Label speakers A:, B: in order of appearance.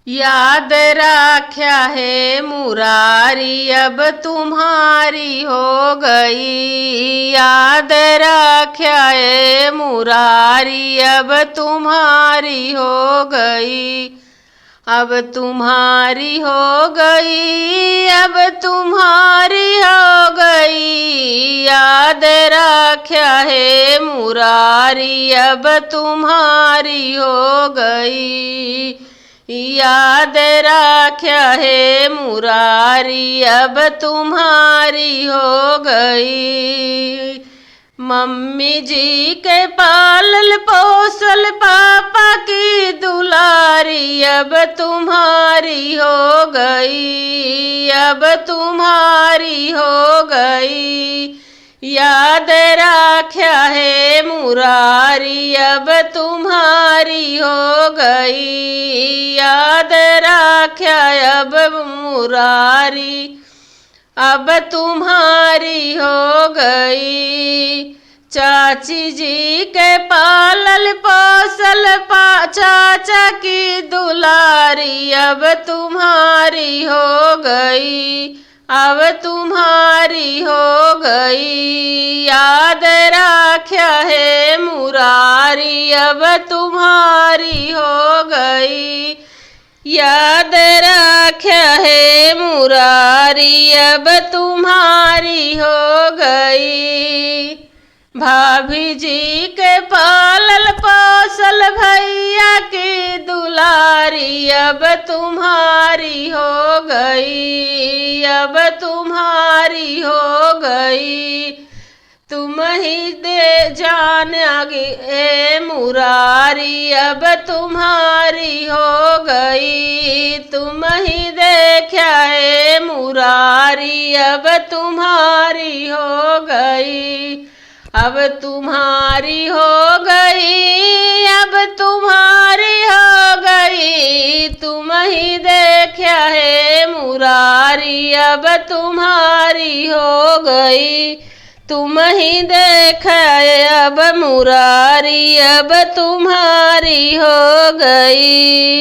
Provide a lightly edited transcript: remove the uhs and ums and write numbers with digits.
A: याद रख्या है मुरारी अब तुम्हारी हो गई। याद रख्या है मुरारी अब तुम्हारी हो गई। अब तुम्हारी हो गई, अब तुम्हारी हो गई। याद रख्या है मुरारी अब तुम्हारी हो गई। याद रख्या है मुरारी अब तुम्हारी हो गई। मम्मी जी के पालल पोसल पापा की दुलारी अब तुम्हारी हो गई। अब तुम्हारी हो गई। याद रख्या है मुरारी अब तुम्हारी हो गई। याद रख्या अब मुरारी अब तुम्हारी हो गई। चाची जी के पालल पोसल चाचा की दुलारी अब तुम्हारी हो गई। अब तुम्हारी हो गई। याद रख्या है मुरारी अब तुम्हारी हो गई। याद रख्या है मुरारी अब तुम्हारी हो गई। भाभी जी के पालल पोसल भैया की दुलारी अब तुम्हारी हो गई। अब तुम्हारी हो गई। तुम ही दे जान आगे ए मुरारी अब तुम्हारी हो गई। तुम ही देखा है मुरारी अब तुम्हारी हो गई। अब तुम्हारी हो गई। अब तुम्हारी हो गई। तुम ही देखा है मुरारी अब तुम्हारी हो गई। तुम ही देखा अब मुरारी अब तुम्हारी हो गई।